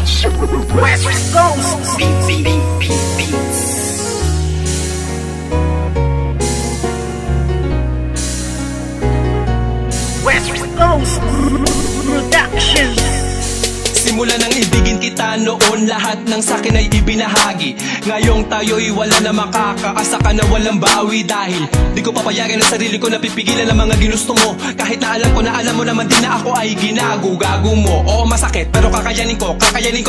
West Coast Beats. West Coast Productions. Simula nang ibigin kita noon, lahat ng sakin ay ibinahagi. Ngayong tayo'y wala na makakaasa ka na walang bawi. Dahil di ko papayagan ang sarili ko na pipigilan ang mga ginusto mo. Kahit na alam ko na alam mo naman din na ako ay ginago-gago mo. Oo masakit pero kakayanin ko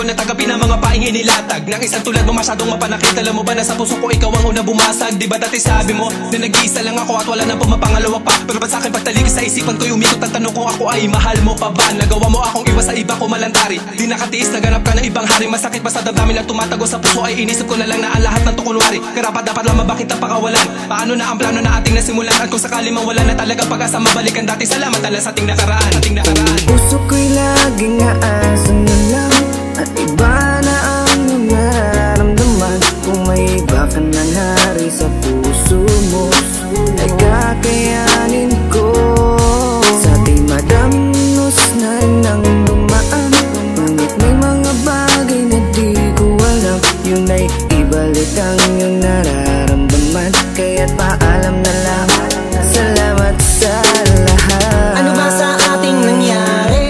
na tagapin ang mga paing inilatag ng isang tulad mo masyadong mapanakit. Alam mo ba na sa puso ko ikaw ang unang bumasag? Di ba dati sabi mo na nag-iisa lang ako at wala nang pumapangalawa pa? Pero ba't sa'kin pagtalikis sa isipan ko'y umikot ang tanong kung ako ay mahal mo pa ba? Nagawa mo akong iba sa iba ko malantari. Di nakatiis, naganap ka ng ibang hari. Masakit pa sa damdamin na tumatago sa puso ay inisip ko na lang na ang lahat ng tukunwari. Karapat dapat lang mabakit ang pakawalan. Paano na ang plano na ating nasimulan? At kung sakali mang wala na talaga pag-asa mabalikan dati, salamat na lang sa ating nakaraan. Puso ko'y laging aasan na lang at iba na ang nararamdaman. Kung may iba ka na nari sa puso mo ay kakayanin ko. Sa ating madamnos na nang dumaan, ngunit may mga bagay na di ko alam. Yun ay ibalik ang iyong nararamdaman. Kaya't paalam na lang, salamat sa lahat. Ano ba sa ating nangyari?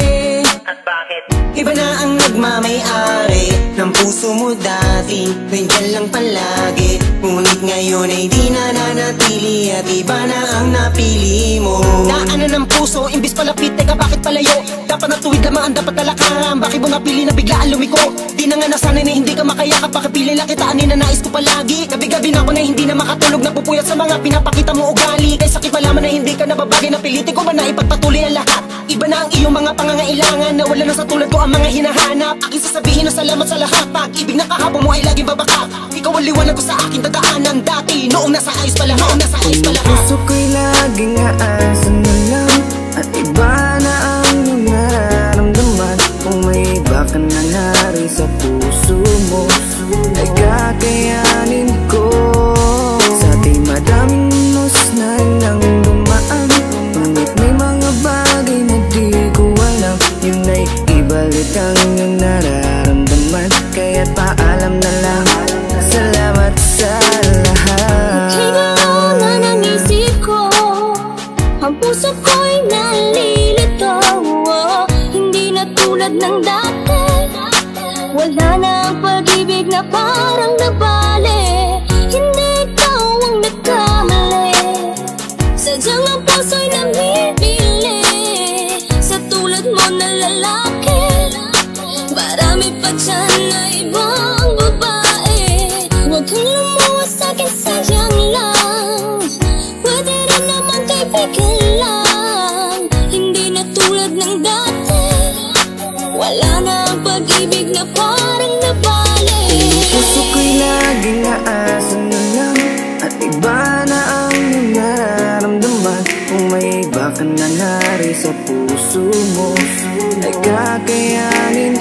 At bakit? Iba na ang nagmamay-ari ng puso mo dati, nandiyan lang palagi. Ngunit ngayon ay di na nanatili at iba na ang napili mo. Daanan ng puso, imbis palapit, teka bakit palayo? Dapat natuwid lamang ang dapat talakaran. Bakit mo napili na biglaan lumiko? Di na nga nasanay na hindi ka makayakap. Pakipili lang kita, na nais ko palagi. Gabi-gabi na ako na hindi na makatulog, napupuyat sa mga pinapakita mo ugali. Kay sakit malaman na hindi ka nababagay, napilitin ko ba na ipagpatuloy ang lahat? Iba na ang iyong mga pangangailangan, na wala na sa tulad ko ang mga hinahanap. Aking sasabihin na salamat sa lahat. Pag-ibig na kahapon mo ay laging babaka. Ikaw ang liwanag ko sa aking dadaanan dati, noong nasa ayos pa lahat. Puso ko'y laging aasan na lang at iba na ang nararamdaman. Kung may iba ka na nari sa puso mo ay kakayanin ko. Sa ating madamnos na nang dumaan, ngunit may mga bagay na di ko alam. Yun ay ibalik ang iyong nararamdaman. Kaya't paalam na lang, salamat sa lahat. Kailangan ang isip ko, ang puso ko'y nalilito. Hindi na tulad ng dati, wala na ang pag-ibig na parang nabali. Hindi ikaw ang nagkamali, sadyang ang puso'y namimili sa tulad mo na lalaki. Marami pa dyan na ibang babae, huwag kang lumuwas sa'kin, sayang lang. Pwede rin naman kaibigan lang, hindi na tulad ng dati, wala na ang pag-ibig na parang nabali. Puso ko'y laging aasan na lang at iba na ang nararamdaman. Kung may iba ka na nari sa puso mo ay kakayanin